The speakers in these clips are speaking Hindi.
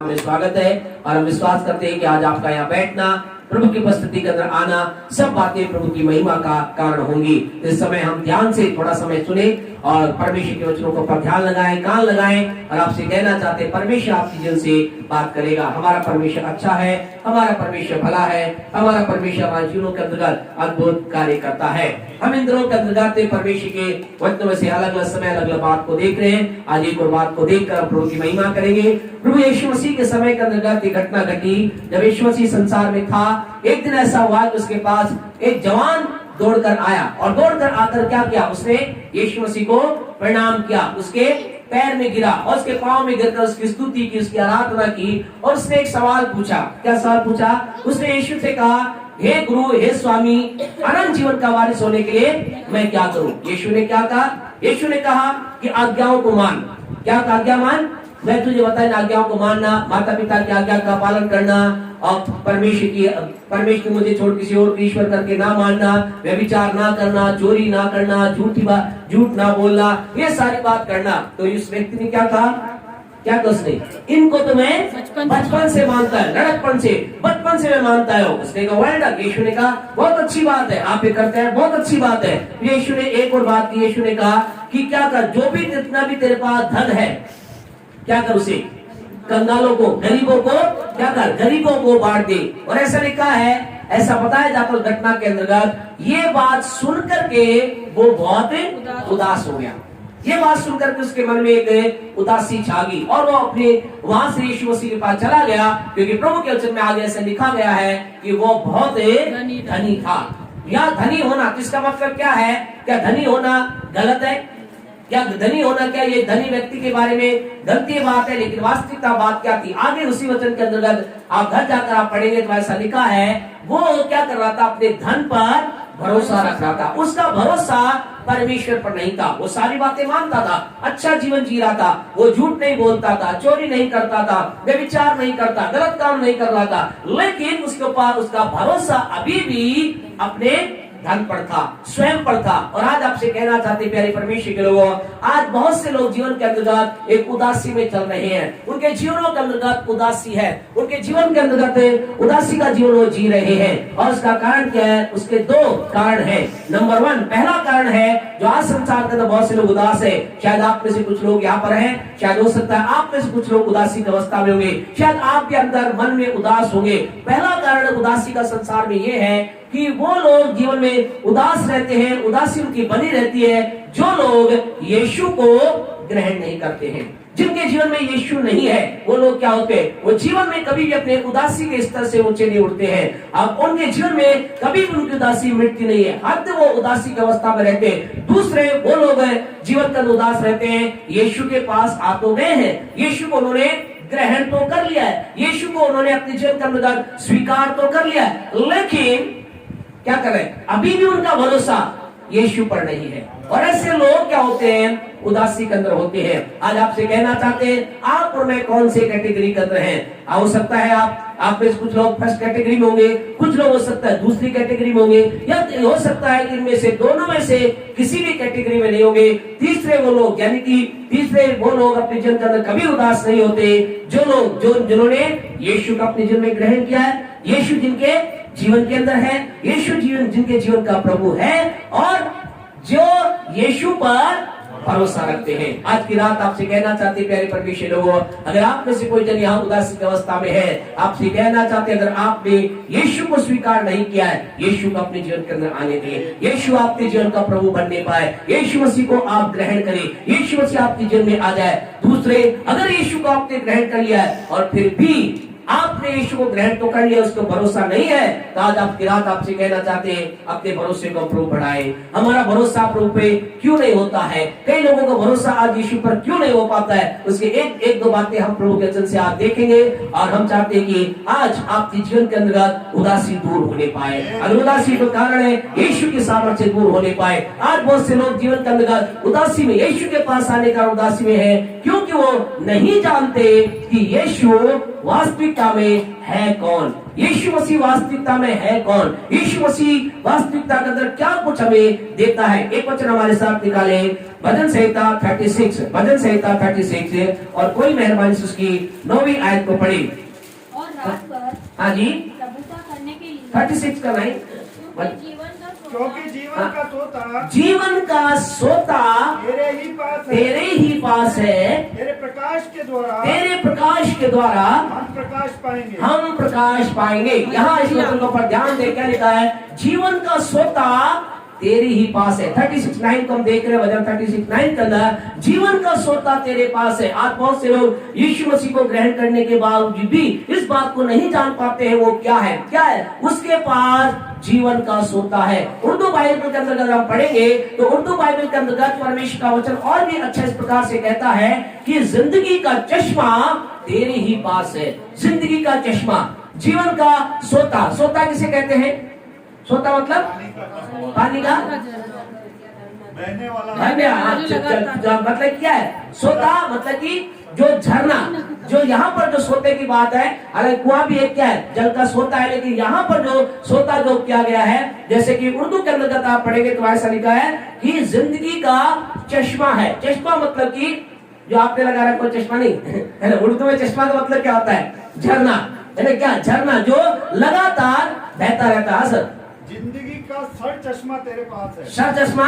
में स्वागत है और हम विश्वास करते हैं कि आज आपका यहाँ बैठना, प्रभु की उपस्थिति के अंदर आना, सब बातें प्रभु की महिमा का कारण होंगी। इस समय हम ध्यान से थोड़ा समय सुने और परमेश्वर के वचनों को पर ध्यान लगाएं, कान लगाएं और आपसे कहना चाहते हैं परमेश्वर आपकी जीवन से बात करेगा। हमारा परमेश्वर अच्छा है, हमारा परमेश्वर भला है, हमारा परमेश्वर हमारे जीवनों के अंतर्गत अद्भुत कार्य करता है। हम इन दिनों के अंतर्गत परमेश्वर के वचनों में से अलग अलग समय अलग अलग बात को देख रहे हैं। आज एक और बात को देखकर प्रभु की महिमा करेंगे। प्रभु यीशु मसीह के समय के अंतर्गत एक घटना घटी। जब यीशु मसीह संसार में था, एक दिन ऐसा हुआ कि उसके पास एक जवान दौड़कर आया और दौड़कर आकर क्या किया, उसने यीशु मसीह को प्रणाम किया, उसके पैर में गिरा और उसके पांव में गिरकर उसकी स्तुति की, उसकी आराधना की और उसने एक सवाल पूछा। क्या सवाल पूछा? उसने यीशु से कहा, हे गुरु, हे स्वामी, अनंत जीवन का वारिस होने के लिए मैं क्या करूं? यीशु ने क्या कहा? यीशु ने कहा कि आज्ञाओं को मान। क्या आज्ञा मान? मैं तुझे बताया, आज्ञाओं को मानना, माता पिता की आज्ञा का पालन करना और परमेश्वर की मुझे छोड़ किसी और ईश्वर करके ना मानना, व्यभिचार ना करना, चोरी ना करना, झूठ ना बोलना, ये सारी बात करना। तो इस व्यक्ति ने क्या कहा? क्या कहा उसने? इनको तो मैं बचपन से मानता है, लड़कपन से, बचपन से मैं मानता है। उसने कहा वेल डन। यीशु ने कहा बहुत अच्छी बात है, आप ये करते हैं, बहुत अच्छी बात है। यीशु ने एक और बात की। यीशु ने कहा कि क्या कर, जो भी जितना भी तेरे पास धन है, क्या कर उसे कंगालों को, गरीबों को क्या कर, गरीबों को बांट दे। और ऐसा लिखा है, ऐसा बताया जाता है घटना के अंतर्गत, ये बात सुनकर के वो बहुत उदास हो गया। ये बात सुनकर के उसके मन में एक उदासी छा गई और वो अपने वहां से यीशु मसीह के पास चला गया, क्योंकि प्रभु के वचन में आगे ऐसा लिखा गया है कि वो बहुत धनी था। या धनी होना, इसका मतलब क्या है? क्या धनी होना गलत है? क्या धनी होना, क्या ये धनी व्यक्ति के बारे में गलती बात है? लेकिन वास्तविकता बात क्या थी? आगे उसी वचन के अंतर्गत आप घर जाकर आप पढ़ेंगे तो ऐसा लिखा है, वो क्या कर रहा था? अपने धन पर भरोसा रख रहा था। उसका भरोसा परमेश्वर पर नहीं था। वो सारी बातें मानता था, अच्छा जीवन जी रहा था, वो झूठ नहीं बोलता था, चोरी नहीं करता था, व्यभिचार नहीं करता, गलत काम नहीं कर रहा था, लेकिन उसके ऊपर उसका भरोसा अभी भी अपने धन पर था, स्वयं पर था। और आज आपसे कहना चाहते प्यारे परमेश्वर के लोगों, आज बहुत से लोग जीवन के अंतर्गत एक उदासी में चल रहे हैं। उनके जीवनों के अंतर्गत उदासी है, उनके जीवन के अंतर्गत उदासी का जीवन वो जी रहे हैं। और उसका कारण क्या है? उसके दो कारण है। नंबर 1, पहला कारण है जो आज संसार के अंदर बहुत से लोग उदास है। शायद आप में से कुछ लोग यहाँ पर हैं, शायद हो सकता है आप में से कुछ लोग उदासी की अवस्था में होंगे, शायद आपके अंदर मन में उदास होंगे। पहला कारण उदासी का संसार में ये है कि वो लोग जीवन में उदास रहते हैं, उदासी उनकी बनी रहती है जो लोग यीशु को ग्रहण नहीं करते हैं। जिनके जीवन में यीशु नहीं है, वो लोग क्या होते हैं? वो जीवन में कभी भी अपने उदासी के स्तर से ऊंचे नहीं उठते हैं। अब उनके जीवन में कभी भी उनकी उदासी मिटती नहीं है, हद वो उदासी की अवस्था में रहते हैं। दूसरे वो लोग जीवन का उदास रहते हैं, यीशु के पास आ तो गए हैं, यीशु को उन्होंने ग्रहण तो कर लिया है, यीशु को उन्होंने अपने जीवन का अंतर्गत स्वीकार तो कर लिया है, लेकिन क्या कर रहे हैं? अभी भी उनका भरोसा यीशु पर नहीं है। और ऐसे लोग क्या होते हैं? उदासी के अंदर होते हैं। आज आपसे कहना चाहते हैं, आप और मैं कौन से कैटेगरी के अंदर हैं? हो सकता है आप में कुछ लोग फर्स्ट कैटेगरी में होंगे, कुछ लोग हो सकता है दूसरी कैटेगरी में होंगे, या हो सकता है कि इनमें से दोनों में से किसी भी कैटेगरी में नहीं होंगे। तीसरे वो लोग, यानी कि तीसरे वो लोग अपने जीवन के अंदर कभी उदास नहीं होते, जो लोग जिन्होंने यीशु का अपने जीवन में ग्रहण किया है, यीशु जिनके जीवन के अंदर है, यीशु जीवन जिनके जीवन का प्रभु है और जो यीशु पर भरोसा रखते हैं। आज की रात आपसे कहना चाहते प्यारे परमेश्वर लोगों, अगर आप में से कोई जन यहाँ उदासी की अवस्था में है, आपसे कहना चाहते अगर आपने यीशु को स्वीकार नहीं किया है, यीशु को अपने जीवन के अंदर आने दें, यीशु आपके जीवन का प्रभु बनने पाए, यीशु मसीह को आप ग्रहण करें, यीशु मसीह आपके जीवन में आ जाए। दूसरे, अगर यीशु को आपने ग्रहण कर लिया है और फिर भी आपने यीशु को ग्रहण तो कर लिया, उसको भरोसा नहीं है, तो आज आपकी रात आपसे कहना चाहते हैं अपने भरोसे को प्रभु बढ़ाए। हमारा भरोसा प्रभु पे क्यों नहीं होता है? कई लोगों का भरोसा आज यीशु पर क्यों नहीं हो पाता है? उसके एक दो बातें हम प्रभु के वचन से आज देखेंगे और हम चाहते हैं कि आज आपके जीवन के अंतर्गत उदासी दूर होने पाए। अगर उदासी का कारण है यीशु की सामर्थ्य से दूर होने पाए। आज बहुत से लोग जीवन के अंतर्गत उदासी में, यीशु के पास आने का उदासी में है, क्योंकि वो नहीं जानते कि यीशु वास्तविक वास्तविकता में है कौन, यीशु मसीह वास्तविकता में है कौन, यीशु मसीह वास्तविकता के अंदर क्या कुछ हमें देता है। एक वचन हमारे साथ निकाले, भजन संहिता 36, भजन संहिता 36, और कोई मेहरबानी से उसकी 9वीं आयत को पढ़े। और रात भर हाँ जी, प्रभुता करने के लिए 36 का नहीं, क्योंकि जीवन का सोता, जीवन का सोता तेरे ही पास है, तेरे ही पास है, तेरे प्रकाश के द्वारा, तेरे प्रकाश के द्वारा हम प्रकाश पाएंगे, हम प्रकाश पाएंगे। यहाँ इस वचन पर ध्यान दे, क्या लिखा है, जीवन का सोता तेरे ही पास है। 36:9 को हम देख रहे हैं, वचन 36:9 के अंदर जीवन का सोता तेरे पास है। आज बहुत से लोग यीशु मसीह को ग्रहण करने के बावजूद भी इस बात को नहीं जान पाते हैं वो क्या है, क्या है उसके पास जीवन का सोता है। उर्दू बाइबल के अंदर अगर हम पढ़ेंगे तो उर्दू बाइबल के अंतर्गत परमेश्वर का वचन और भी अच्छा इस प्रकार से कहता है कि जिंदगी का चश्मा तेरे ही पास है। जिंदगी का चश्मा, जीवन का सोता, सोता किसे कहते हैं, सोता मतलब पानी का बहने वाला, मतलब क्या है, सोता मतलब कि जो झरना, जो यहाँ पर जो सोते की बात है, हालांकि कुआं भी एक क्या है, जल का सोता है, लेकिन यहाँ पर जो सोता जो किया गया है, जैसे कि उर्दू के अंतर्गत आप पढ़ेंगे तो ऐसा लिखा है कि जिंदगी का चश्मा है। चश्मा मतलब कि जो आपने लगा रहा कोई चश्मा नहीं है ना, उर्दू में चश्मा का मतलब क्या होता है, झरना, है ना, क्या झरना जो लगातार बहता रहता है। सर जिंदगी का सर चश्मा तेरे पास है, सर चश्मा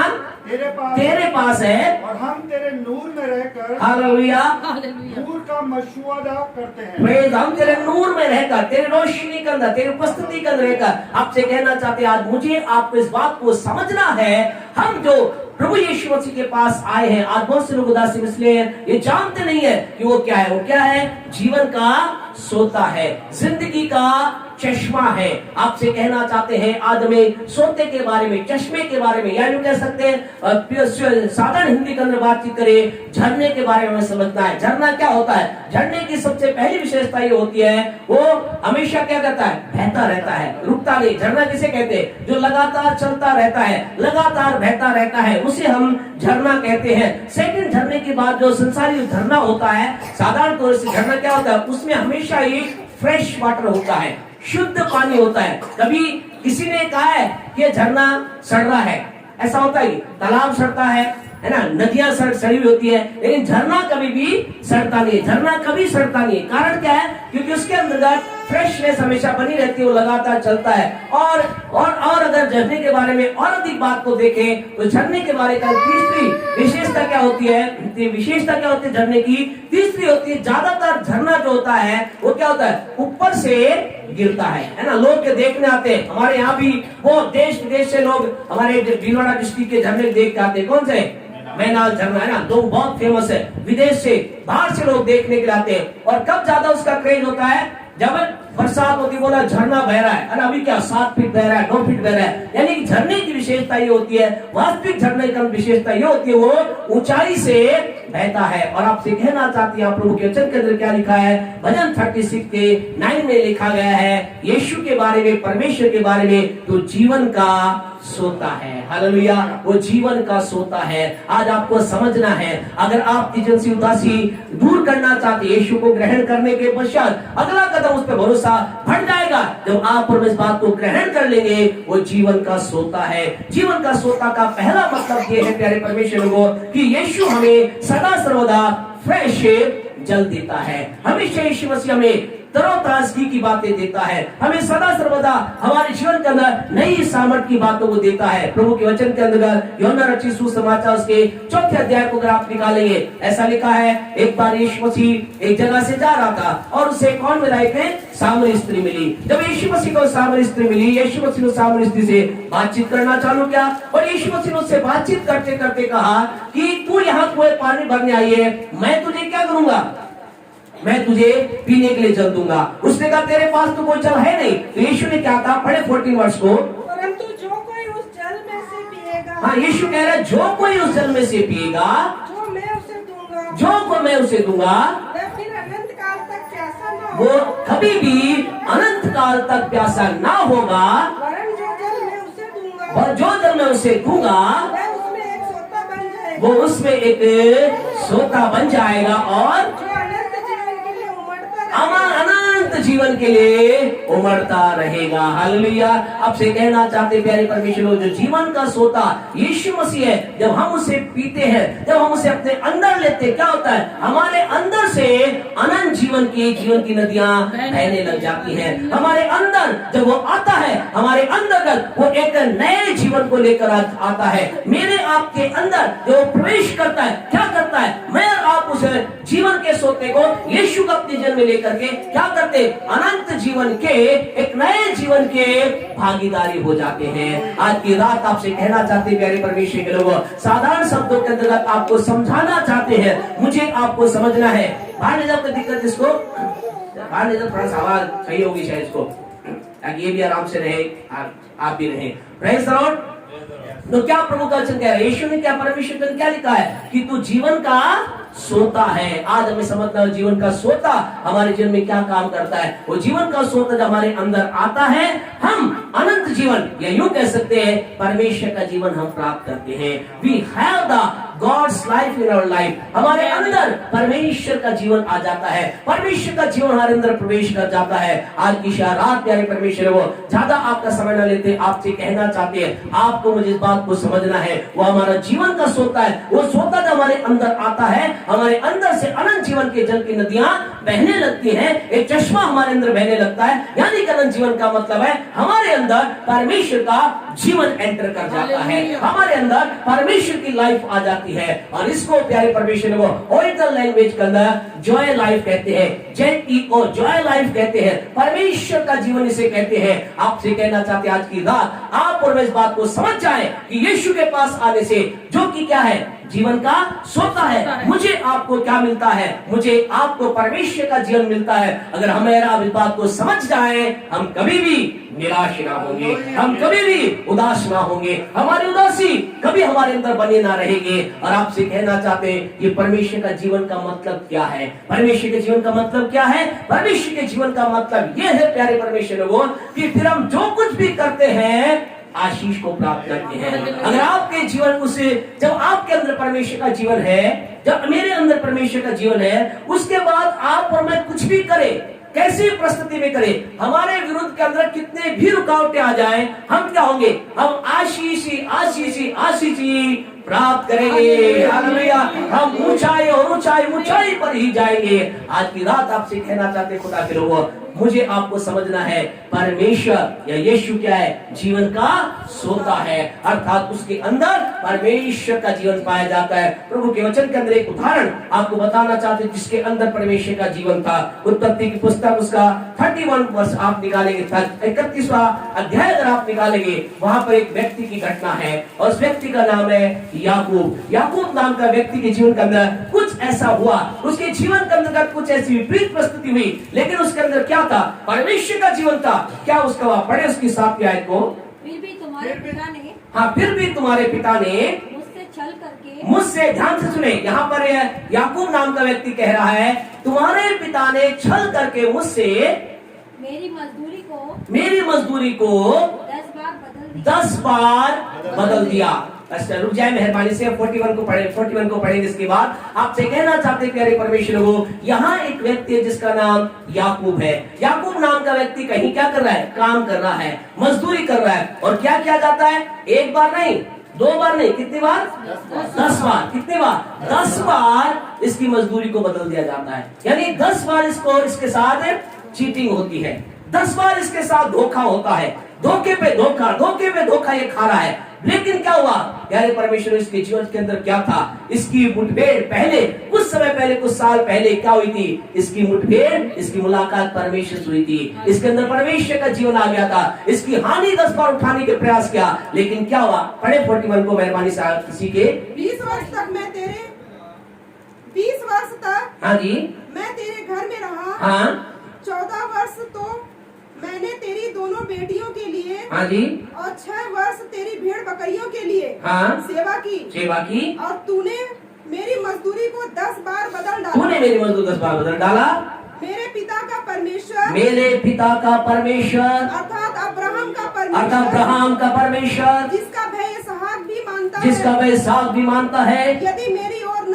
तेरे पास है, और हम तेरे नूर में रहकर हालेलुया नूर का मशुआदा करते हैं। प्रेज, हम तेरे नूर में रहकर, तेरे रोशनी के अंदर, तेरी उपस्थिति के अंदर रहकर आपसे कहना चाहते हैं, आज मुझे आपको इस बात को समझना है, हम जो प्रभु यीशु मसीह के पास आए हैं, आज बहुत से लोग उदासीन इसलिए ये जानते नहीं है कि वो क्या है, वो क्या है, जीवन का सोता है, जिंदगी का चश्मा है। आपसे कहना चाहते हैं आज हमें सोते के बारे में, चश्मे के बारे में, या यूं कह सकते हैं साधारण हिंदी के अंदर बातचीत करें, झरने के बारे में हमें समझना है। झरना क्या होता है, झरने की सबसे पहली विशेषता ये होती है वो हमेशा क्या करता है, बहता रहता है, रुकता नहीं। झरना किसे कहते हैं, जो लगातार चलता रहता है, लगातार बहता रहता है, उसे हम झरना कहते हैं। सेकंड, झरने की बात जो संसारी झरना होता है, साधारण तौर से झरना क्या होता है, उसमें हमेशा ही फ्रेश वाटर होता है, शुद्ध पानी होता है। कभी किसी ने कहा है कि झरना सड़ रहा है, ऐसा होता है, तालाब सड़ता है ना, नदियां सड़ी हुई होती है, लेकिन झरना कभी भी सड़ता नहीं है, झरना कभी सड़ता नहीं है। कारण क्या है, क्योंकि उसके अंतर्गत फ्रेशनेस हमेशा बनी रहती है, वो लगातार चलता है। और अगर झरने के बारे में और अधिक बात को देखें तो झरने के बारे का तीसरी विशेषता क्या होती है, विशेषता क्या होती है झरने की, तीसरी होती है, ज्यादातर झरना जो होता है वो क्या होता है, ऊपर से गिरता है ना। लोग के देखने आते हैं, हमारे यहाँ भी वो देश विदेश से लोग हमारे भीलवाड़ा डिस्ट्रिक्ट के झरने देख के आते हैं। कौन से, मैनाल झरना है ना, तो बहुत फेमस है, विदेश से बाहर से लोग देखने के लिए आते हैं। और कब ज्यादा उसका क्रेज होता है, जब बरसात होती, बोला झरना बह रहा है, अभी क्या 7 फीट बह रहा है, 9 फीट बह रहा है, यानी कि झरने की विशेषता ये होती है, वास्तविक झरने की विशेषता ये होती है वो ऊंचाई से बहता है। और आपसे कहना चाहती हैं, प्रभु के वचन के अंदर क्या लिखा है, भजन 36:9 में लिखा गया है यीशु के बारे में, परमेश्वर के बारे में, तो जीवन का सोता है। हालेलुया, वो जीवन का सोता है। आज आपको समझना है, अगर आप जीवन से उदासी दूर करना चाहते, यीशु को ग्रहण करने के पश्चात अगला कदम उस पर भरोसा बढ़ जाएगा जब आप इस बात को ग्रहण कर लेंगे, वो जीवन का सोता है। जीवन का सोता का पहला मतलब ये है प्यारे परमेश्वर को, कि यीशु हमें सदा सर्वदा फ्रेश जल देता है। हमेशा यीशु मसीह हमें तरोताजगी की बातें देता है, हमें सदा सर्वदा हमारे जीवन के अंदर नई सामर्थ की बातों को देता है। प्रभु के वचन के अंदर यूहन्ना रचित सुसमाचार उसके 4थे अध्याय को अगर आप निकालेंगे, ऐसा लिखा है, एक बार यीशु मसीह एक जगह से जा रहा था और उसे कौन मिला, एक सामरी स्त्री मिली। जब यीशु मसीह को सामरी स्त्री मिली, यीशु मसीह ने सामरी स्त्री से बातचीत करना चालू किया और यीशु मसीह ने उससे बातचीत करते करते कहा कि तू यहाँ कुएं पानी भरने आई है, मैं तुझे क्या करूंगा, मैं तुझे पीने के लिए जल दूंगा। उसने कहा तेरे पास तो कोई जल है नहीं। तो यीशु ने क्या कहा, पढ़े 14 वर्ष को, परंतु जो कोई उस जल में से पिएगा, हाँ यीशु कह रहा है जो कोई उस जल में से पिएगा, जो मैं उसे दूंगा, जो को मैं उसे दूंगा, वह फिर अनंत काल तक प्यासा न वो होगा, कभी भी अनंत काल तक प्यासा ना होगा। वरन जो जल मैं उसे दूंगा, और जो जल मैं उसे दूंगा, वह उसमें एक सोता बन जाएगा, वो उसमें एक सोता बन जाएगा और जो अनंत जीवन के लिए उमड़ता रहेगा। अनंत जीवन के लिए उमड़ता रहेगा। हालेलुया। आपसे कहना चाहते प्यारे परमेश्वर लोग, जो जीवन का सोता यीशु मसीह है, जब हम उसे पीते हैं, जब हम उसे अपने अंदर लेते हैं, क्या होता है? हमारे अंदर से अनंत जीवन की नदियां बहने लग जाती हैं। हमारे अंदर जब वो आता है, हमारे अंतर्गत वो एक नए जीवन को लेकर आता है। मेरे आपके अंदर जो प्रवेश करता है, क्या करता है? मैं और आप उस जीवन के सोते को यीशु का अपने जन्म में लेकर के क्या करते? अनंत जीवन के, एक नए जीवन के भागीदारी हो जाते हैं। आज की रात आपसे कहना चाहते प्यारे परमेश्वर के लोगों, साधारण शब्दों के अंतर्गत आपको समझाना चाहते हैं, मुझे आपको समझना है। बाहर ले जाओ कोई दिक्कत, इसको बाहर ले जाओ, थोड़ा सा आवाज सही होगी शायद इसको, ताकि ये भी आराम से रहे, आप भी रहे। Praise the Lord. तो क्या प्रभु का वचन कह रहा है? यीशु ने क्या, परमेश्वर ने क्या लिखा है कि तू जीवन का सोता है। आज हमें समझना है जीवन का सोता हमारे जीवन में क्या काम करता है। वो जीवन का सोता जब हमारे अंदर आता है, हम अनंत जीवन, या यूं कह सकते हैं परमेश्वर का जीवन हम प्राप्त करते हैं। We have the God's life in our life. हमारे अंदर परमेश्वर का जीवन आ जाता है, परमेश्वर का जीवन हमारे अंदर प्रवेश कर जाता है। आज की रात प्यारे परमेश्वर, वो ज्यादा आपका समय न लेते, आपसे कहना चाहते हैं, आपको मुझे इस बात को समझना है, वो हमारा जीवन का सोता है। वो सोता जब हमारे अंदर आता है, हमारे अंदर से अनंत जीवन के जल की नदियां बहने लगती हैं। एक चश्मा हमारे अंदर बहने लगता है, यानी कि अनंत जीवन का मतलब है हमारे अंदर परमेश्वर का जीवन एंटर कर जाता है, हमारे अंदर परमेश्वर की लाइफ आ जाती है। और इसको प्यारे परमेश्वर को ओरिजिनल लैंग्वेज के अंदर जॉय लाइफ कहते हैं, JEO, जॉय लाइफ कहते हैं, परमेश्वर का जीवन इसे कहते हैं। आपसे कहना चाहते आज की रात आप और मैं इस बात को समझ जाए कि यीशु के पास आने से, जो कि क्या है, जीवन का सोता है, मुझे आपको क्या मिलता है? मुझे आपको परमेश्वर का जीवन मिलता है। अगर हमारा इस बात को समझ जाए, हम कभी भी निराश ना होंगे, हम कभी भी उदास ना होंगे, हमारी उदासी कभी हमारे अंदर बने ना रहेंगे। और आपसे कहना चाहते हैं, ये परमेश्वर का जीवन का मतलब क्या है? परमेश्वर के जीवन का मतलब क्या है? परमेश्वर के जीवन का मतलब ये है प्यारे परमेश्वर लोगों, कि फिर हम जो कुछ भी करते हैं आशीष को प्राप्त करते हैं। अगर आपके जीवन उसे, जब आपके अंदर परमेश्वर का जीवन है, जब मेरे अंदर परमेश्वर का जीवन है, उसके बाद आप और मैं कुछ भी करें, कैसी परिस्थिति में करें, हमारे विरुद्ध के अंदर कितने भी रुकावटें आ जाएं, हम क्या होंगे? हम आशीष प्राप्त करेंगे। हालेलुया। हम ऊंचाई और ऊंचाई पर ही जाएंगे। आज की रात आपसे कहना चाहते खुदा के लोगों, मुझे आपको समझना है, परमेश्वर या यीशु क्या है? जीवन का सोता है, अर्थात उसके अंदर परमेश्वर का जीवन पाया जाता है। प्रभु के वचन के अंदर एक उदाहरण आपको बताना चाहते हैं, जिसके अंदर परमेश्वर का जीवन था। उत्पत्ति की पुस्तक उसका 31 वर्ष आप निकालेंगे, 31वां अध्याय अगर आप निकालेंगे, वहां पर एक व्यक्ति की घटना है, और उस व्यक्ति का नाम है याकूब नाम का व्यक्ति के जीवन के अंदर कुछ ऐसा हुआ, उसके जीवन के अंदर कुछ ऐसी विपरीत परिस्थिति हुई, लेकिन उसके अंदर क्या था? परमेश्वर का जीवन था। क्या उसका? वहां पढ़े उसकी 7वीं आयत को। फिर भी तुम्हारे पिता ने, हाँ, फिर भी तुम्हारे पिता ने मुझसे छल करके, मुझसे, ध्यान से सुने, यहाँ पर याकूब नाम का व्यक्ति कह रहा है, तुम्हारे पिता ने छल करके मुझसे मेरी मजदूरी को 10 बार बदल दिया। अच्छा रुक जाए मेहरबानी से, 41 को पढ़ेंगे। इसके बाद आपसे कहना चाहते प्यारे परमेश्वर को, यहाँ एक व्यक्ति है जिसका नाम याकूब है। याकूब नाम का व्यक्ति कहीं क्या कर रहा है? काम कर रहा है, मजदूरी कर रहा है। और क्या किया जाता है? एक बार नहीं, 2 बार नहीं, कितनी बार? 10 बार। कितने बार? 10 बार इसकी मजदूरी को बदल दिया जाता है। यानी 10 बार इसके साथ चीटिंग होती है, 10 बार इसके साथ धोखा होता है, धोखे पे धोखा ये खा रहा है। लेकिन क्या हुआ प्यारे परमेश्वर, इसके जीवन के अंदर क्या था? इसकी मुठभेड़ पहले, कुछ समय पहले, कुछ साल पहले क्या हुई थी? इसकी मुठभेड़, इसकी मुलाकात परमेश्वर से हुई थी। इसके अंदर परमेश्वर का जीवन आ गया था। इसकी हानि 10 बार उठाने के प्रयास किया, लेकिन क्या हुआ? पढ़े 41 को मेहरबानी से किसी के। 20 वर्ष तक हाँ जी, मैं तेरे घर में रहा। हाँ, 14 वर्ष तो मैंने तेरी दोनों बेटियों के लिए, हाँ जी, और 6 वर्ष तेरी भेड़ बकरियों के लिए, हाँ, सेवा की। और तूने मेरी मजदूरी को 10 बार बदल डाला। मेरे पिता का परमेश्वर, अर्थात अब्राहम का परमेश्वर, जिसका भय इसहाक भी मानता है, यदि मेरी ओर न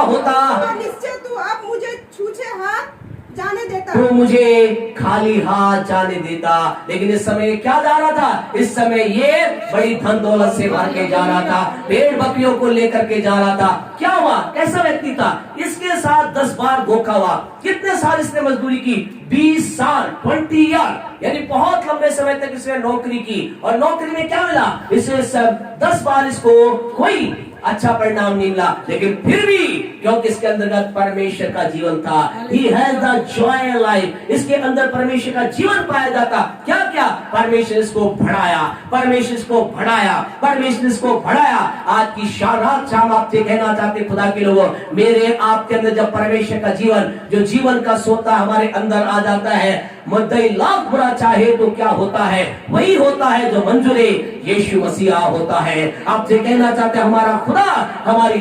होता, तो निश्चय तू अब मुझे छूछे हाथ जाने देता देता। तो मुझे खाली हाथ जाने देता। लेकिन इस समय क्या जा रहा था? इस समय ये बड़ी धन दौलत से भर के जा रहा था, भेड़ बकरियों को लेकर के जा रहा था। क्या हुआ? कैसा व्यक्ति था? इसके साथ 10 बार धोखा हुआ। कितने साल इसने मजदूरी की? 20 साल, 20 ईयर, यानी बहुत लंबे समय तक इसने नौकरी की। और नौकरी में क्या मिला? इसे सब 10 बार इसको कोई अच्छा परिणाम नहीं मिला, लेकिन फिर भी क्योंकि इसके अंतर्गत परमेश्वर का जीवन था, He has the joy life, इसके अंदर परमेश्वर का जीवन पाया जाता। क्या क्या? परमेश्वर इसको बढ़ाया, परमेश्वर इसको बढ़ाया, परमेश्वर इसको बढ़ाया। आज की रात शाम आपसे कहना चाहते खुदा के लोगों, मेरे आपके अंदर जब परमेश्वर का जीवन, जो जीवन का सोता हमारे अंदर आ जाता है, मुद्दई लाख बुरा चाहे तो क्या होता है? वही होता है जो मंजूरे यीशु मसीह होता है। आपसे कहना चाहते हमारा खुदा हमारी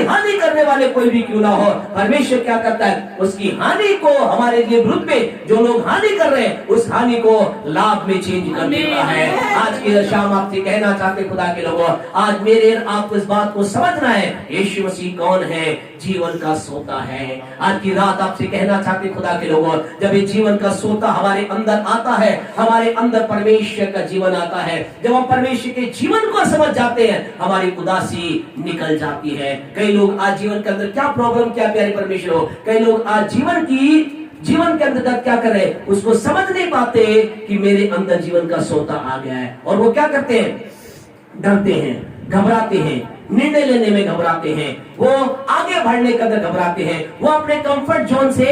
हानि करने वाले कोई भी क्यों ना हो, परमेश्वर क्या करता है? उसकी हानि को हमारे लिए विरुद्ध में जो लोग हानि कर रहे हैं, उस हानि को लाभ में चेंज कर देता है। आज की शाम आपसे कहना चाहते खुदा के लोगों, आज मेरे आपको इस बात को समझना है, यीशु मसीह कौन है? जीवन का सोता है। आज की रात आपसे कहना चाहते खुदा के लोगों, जब ये जीवन का सोता हमारे अंदर आता है, हमारे अंदर परमेश्वर का जीवन आता है, जब हम परमेश्वर के जीवन को समझ जाते हैं, हमारी उदासी निकल जाती है। कई लोग आज जीवन के अंदर क्या प्रॉब्लम, क्या प्यारे परमेश्वर हो, कई लोग आज जीवन के अंतर्गत क्या कर रहे हैं, उसको समझ नहीं पाते कि मेरे अंदर जीवन का सोता आ गया है। और वो क्या करते हैं? डरते हैं, घबराते हैं, निर्णय लेने में घबराते हैं, वो आगे बढ़ने के अंदर घबराते हैं, वो अपने कंफर्ट जोन से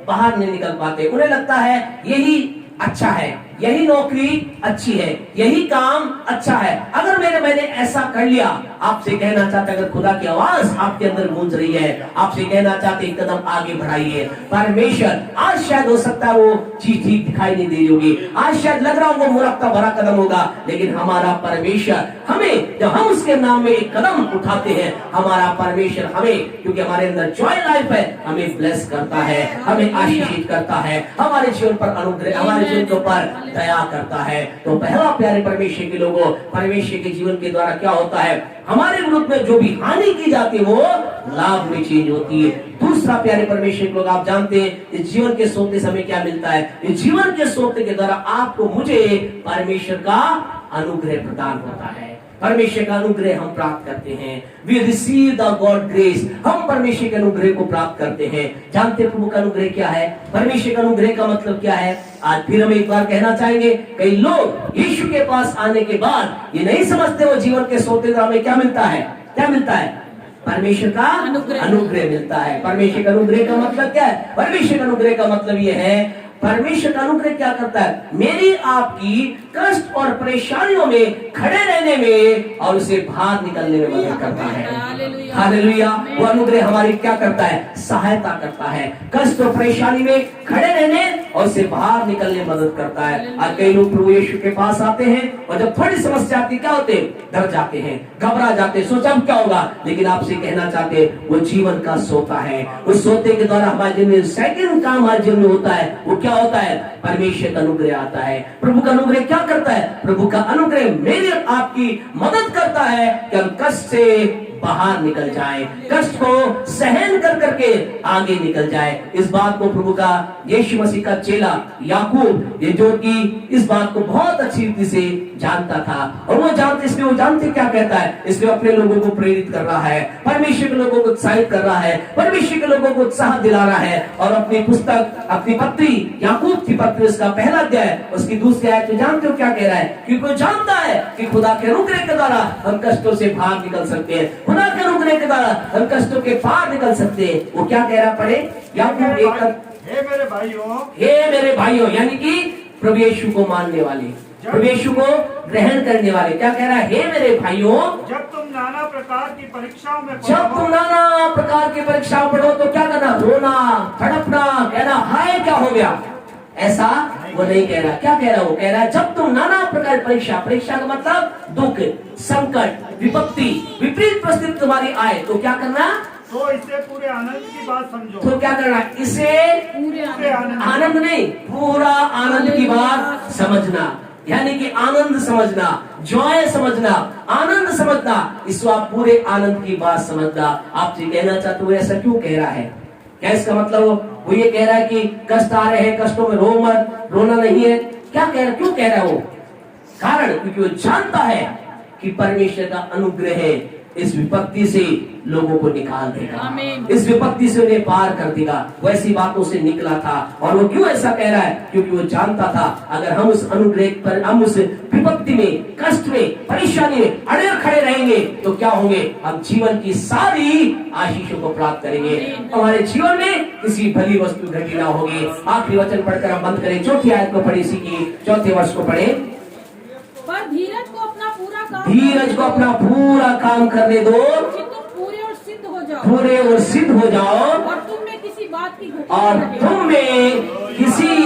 बाहर नहीं निकल पाते। उन्हें लगता है यही अच्छा है, यही नौकरी अच्छी है, यही काम अच्छा है, अगर मैंने ऐसा कर लिया। आपसे कहना चाहते अगर खुदा की आवाज आपके अंदर गूंज रही है, आपसे कहना चाहते एक कदम आगे बढ़ाइए। परमेश्वर आज शायद हो सकता है वो चीज ठीक दिखाई नहीं दे रही होगी, आज शायद लग रहा होगा मूर्खता भरा कदम होगा, लेकिन हमारा परमेश्वर हमें, जब हम उसके नाम में एक कदम उठाते हैं, हमारा परमेश्वर हमें, क्योंकि हमारे अंदर जॉय लाइफ है, हमें ब्लेस करता है, हमें आशीषित करता है, हमारे जीवन पर अनुग्रह, हमारे जीवन के ऊपर दया करता है। तो पहला प्यारे परमेश्वर के लोगों, परमेश्वर के जीवन के द्वारा क्या होता है? हमारे विरुद्ध में जो भी हानि की जाती है वो लाभ में चेंज होती है। दूसरा प्यारे परमेश्वर के लोग, आप जानते हैं इस जीवन के सोते समय क्या मिलता है? इस जीवन के सोते के द्वारा आपको मुझे परमेश्वर का अनुग्रह प्रदान होता है। परमेश्वर का अनुग्रह हम प्राप्त करते हैं। We receive the God grace, हम परमेश्वर के अनुग्रह को प्राप्त करते हैं। जानते हैं प्रभु का अनुग्रह क्या है? परमेश्वर का अनुग्रह का मतलब क्या है? आज फिर हम एक बार कहना चाहेंगे, कई लोग यीशु के पास आने के बाद ये नहीं समझते वो जीवन के सोते हमें क्या मिलता है? क्या मिलता है? परमेश्वर का अनुग्रह मिलता है। परमेश्वर का अनुग्रह का मतलब क्या है? परमेश्वर का अनुग्रह का मतलब ये है, परमेश्वर का अनुग्रह क्या करता है? मेरी आपकी कष्ट और परेशानियों में खड़े रहने में और उसे बाहर निकलने में मदद करता है। हालेलुया। वो अनुग्रह हमारी क्या करता है? सहायता करता है। कष्ट और परेशानी में खड़े रहने और उसे बाहर निकलने में मदद करता है। आज कई लोग प्रभु यीशु के पास आते हैं और जब थोड़ी समस्या आती क्या होते? डर जाते हैं, घबरा जाते, सोचा क्या होगा। लेकिन आपसे कहना चाहते वो जीवन का सोता है। उस सोते के द्वारा हमारे जीवन में सेकंड काम हमारे जीवन में होता है, वो क्या होता है? परमेश्वर का अनुग्रह आता है। प्रभु का अनुग्रह क्या करता है? प्रभु का अनुग्रह मेरी आपकी मदद करता है कि हम कष्ट से बाहर निकल जाए, कष्ट को सहन कर करके आगे निकल जाए। इस बात को प्रभु का यीशु मसीह का चेला याकूब, ये जो कि इस बात को बहुत अच्छी रीति से जानता था, और वो जानते क्या कहता है? इसलिए अपने लोगों को प्रेरित कर रहा है, परमेश्वर के लोगों को उत्साहित कर रहा है, परमेश्वर के लोगों को उत्साह दिला रहा है। और अपनी पुस्तक, अपनी पत्री, याकूब की पत्री, उसका पहला अध्याय, उसकी दूसरी आयत में जानते हो क्या कह रहा है? क्योंकि वो जानता है कि खुदा के अनुग्रह के द्वारा हम कष्टों से बाहर निकल सकते हैं, खुदा के अनुग्रह के द्वारा हम कष्टों के पार निकल सकते हैं। वो क्या कह रहा पढ़े? याकूब एक, हे मेरे भाइयों, यानी कि प्रभु यीशु को मानने वाले, प्रभु यीशु को ग्रहण करने वाले, क्या कह रहा है? हे मेरे भाइयों, जब तुम नाना प्रकार की परीक्षाओं में पढ़ो तो क्या करना? रोना, तड़पना, कहना हाय क्या हो गया, ऐसा वो नहीं कह रहा। क्या कह रहा? वो कह रहा है जब तुम नाना प्रकार परीक्षा का मतलब दुख, संकट, विपत्ति, विपरीत परिस्थिति तुम्हारी आए तो क्या करना? तो इसे पूरे आनंद की बात समझो। तो क्या करना? इसे पूरे आनंद नहीं, पूरा आनंद की बात समझना, यानी कि आनंद समझना, जॉय समझना, आनंद समझना, इसको आप पूरे आनंद की बात समझना। आपसे कहना चाहते हो ऐसा क्यों कह रहा है? क्या इसका मतलब वो ये कह रहा है कि कष्ट आ रहे हैं, कष्टों में रो मत, रोना नहीं है। क्या कह रहा, क्यों कह रहा है वो? कारण क्योंकि वो जानता है कि परमेश्वर का अनुग्रह है, इस विपत्ति से लोगों को निकाल देगा, इस विपत्ति से उन्हें पार कर देगा। वैसी बातों से निकला था। और वो क्यों ऐसा कह रहा है? क्योंकि वो जानता था अगर हम उस अनुग्रह पर, हम उस विपत्ति में, कष्ट में, परेशानी में अड़े खड़े रहेंगे तो क्या होंगे? हम जीवन की सारी आशीषों को प्राप्त करेंगे। हमारे जीवन में किसी भली वस्तु घटी ना होगी। आखिरी वचन पढ़कर हम बंद करें। चौथी आयत को पढ़े, इसी की चौथे वर्ष को पढ़े। पर धीरज को अपना पूरा काम, धीरज को अपना पूरा काम करने दो, कि तुम पूरे और सिद्ध हो जाओ, पूरे और सिद्ध हो जाओ, और तुम में किसी बात की घटी और न रहे। तुम में किसी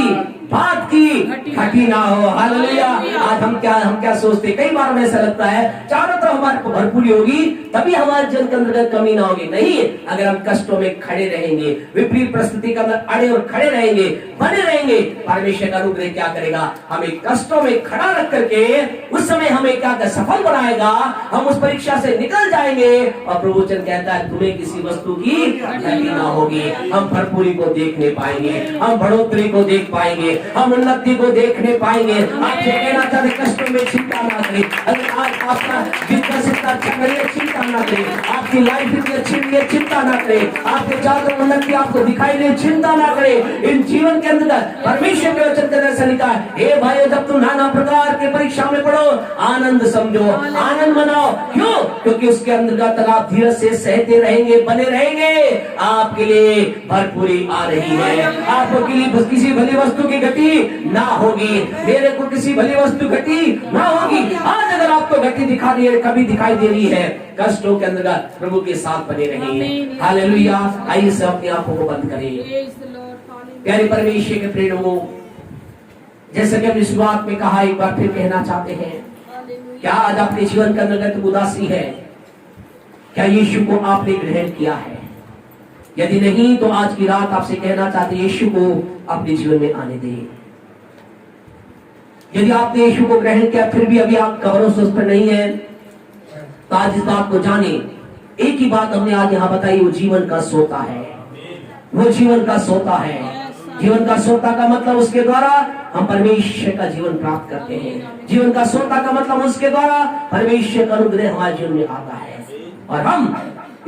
बात की घटी ना हो। हालेलुया। आज हम क्या सोचते, कई बार हमें ऐसा लगता है चारों तरफ हमारे को भरपूरी होगी तभी हमारे जीवन के अंदर कमी ना होगी। नहीं, अगर हम कष्टों में खड़े रहेंगे, विपरीत परिस्थिति के अंदर अड़े और खड़े रहेंगे, बने रहेंगे, परमेश्वर का अनुग्रह क्या करेगा? हमें कष्टों में खड़ा रख करके उस समय हमें क्या कर सफल बनाएगा। हम उस परीक्षा से निकल जाएंगे और प्रभु वचन कहता है तुम्हें किसी वस्तु की घटी ना होगी। हम भरपूरी को देखने पाएंगे, हम बढ़ोतरी को देख पाएंगे, हम उन्नति को देखने पाएंगे। आपसे कहना चाहते कष्टों में चिंता ना करें। अगर आज आपका बिजनेस इतना अच्छा करिए, चिंता ना करें। आपकी लाइफ इतनी अच्छी नहीं है, चिंता ना करें। आपके चारों उन्नति आपको दिखाई दे, चिंता ना करें। इन जीवन के अंदर परमेश्वर के वचन के ऐसा लिखा है, हे भाइयों जब तुम नाना प्रकार के परीक्षा में पढ़ो आनंद समझो, आनंद मनाओ। क्यों? क्योंकि उसके अंतर्गत आप धीरज से सहते रहेंगे, बने रहेंगे। आपके लिए भरपूरी आ रही है। आपको किसी भली वस्तु की घटी ना होगी, मेरे को किसी भली वस्तु घटी ना होगी। आज अगर आपको घटी दिखा रही है, कभी दिखाई दे रही है, कष्टों के अंदर प्रभु के साथ बने रहिए। हालेलुया। आइए सब अपनी आंखों को बंद करें। प्यारे परमेश्वर के प्रेमों, जैसे कि हमने शुरुआत में कहा, एक बार फिर कहना चाहते हैं, क्या आज आपके जीवन के अंतर्गत उदासी है? क्या यीशु को आपने ग्रहण किया है? यदि नहीं तो आज की रात आपसे कहना चाहते हैं यीशु को अपने जीवन में आने दें। यदि आपने यीशु को ग्रहण किया फिर भी अभी आपका भरोसा उस पर नहीं है तो आज इस बात को जाने। एक ही बात हमने आज यहाँ बताई, वो जीवन का सोता है, वो जीवन का सोता है। जीवन का सोता का मतलब उसके द्वारा हम परमेश्वर का जीवन प्राप्त करते हैं। जीवन का सोता का मतलब उसके द्वारा परमेश्वर का अनुग्रह हमारे जीवन में आता है और हम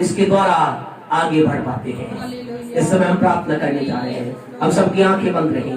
इसके द्वारा आगे बढ़ पाते हैं। इस समय हम प्रार्थना करने जा रहे हैं। हम सबकी आंखें बंद रहें।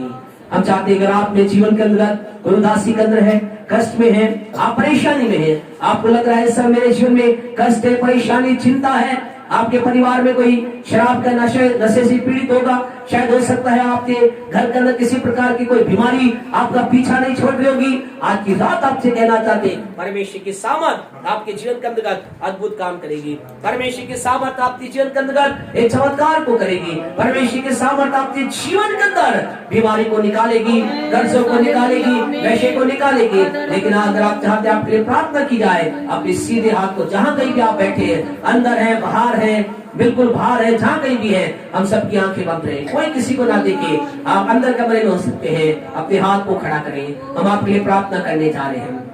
हम चाहते हैं अगर आप अपने जीवन के अंदर कोई उदासी के अंदर है, कष्ट में है, आप परेशानी में है, आपको लग रहा है सर मेरे जीवन में कष्ट है, परेशानी, चिंता है, आपके परिवार में कोई शराब का नशे से पीड़ित होगा, शायद हो सकता है आपके घर के अंदर किसी प्रकार की कोई बीमारी आपका पीछा नहीं छोड़ रही होगी। आज की रात आपसे कहना चाहते हैं परमेश्वर की सामर्थ आपके जीवन के अंतर्गत अद्भुत काम करेगी। परमेश्वर की सामर्थ आपके जीवन के अंतर्गत एक चमत्कार को करेगी। परमेश्वर की सामर्थ आपके जीवन के अंदर बीमारी को निकालेगी, कर्जों को निकालेगी, नशे को निकालेगी। लेकिन अगर आप चाहते हैं आपके लिए प्रार्थना की जाए, अपने सीधे हाथ को जहां कहीं भी आप बैठे हैं, अंदर है, बाहर है, बिल्कुल बाहर है, जहाँ कहीं भी है, हम सबकी आंखें बंद रहे, कोई किसी को ना देखे। आप अंदर कमरे में हो सकते हैं, अपने हाथ को खड़ा करें। हम आपके लिए प्रार्थना करने जा रहे हैं।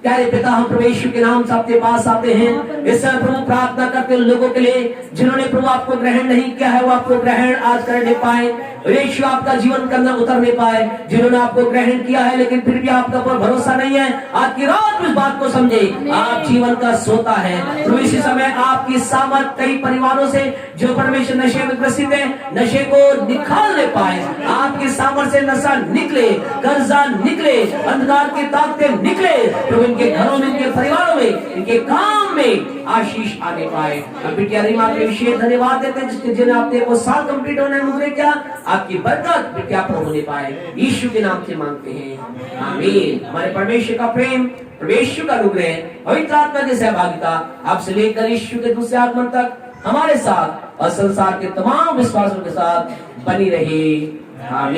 प्यारे पिता, हम प्रभु यीशु के नाम से आपके पास आते हैं। इस समय प्रभु प्रार्थना करते हैं लोगों के लिए जिन्होंने प्रभु आपको ग्रहण नहीं किया है, वो आपको ग्रहण आज करने पाए। यीशु आपका जीवन के अंदर उतरने पाए। जिन्होंने आपको ग्रहण किया है लेकिन फिर भी आपका पर भरोसा नहीं है, आज की रात इस बात को समझे, आप जीवन का सोता है। प्रभु इसी समय आपकी सामर्थ कई परिवारों से जो परमेश्वर नशे में ग्रसित है, नशे को निकालने पाए। आपकी सामर्थ से नशा निकले, कर्जा निकले, अंधकार की ताकतें निकले। प्रभु इनके घरों में, इनके परिवारों में, इनके काम में आशीष आने पाए। बिटिया रीमा के विशेष धन्यवाद देते हैं जिसके जिन्हें आपने वो साल कंप्लीट होने में क्या आपकी बरकत बिटिया पर होने पाए। यीशु के नाम से मांगते हैं, आमीन। हमारे परमेश्वर का प्रेम, परमेश्वर का अनुग्रह, पवित्र आत्मा की सहभागिता आपसे लेकर यीशु के दूसरे आगमन तक हमारे साथ और संसार के तमाम विश्वासों के साथ बनी रही, आमीन।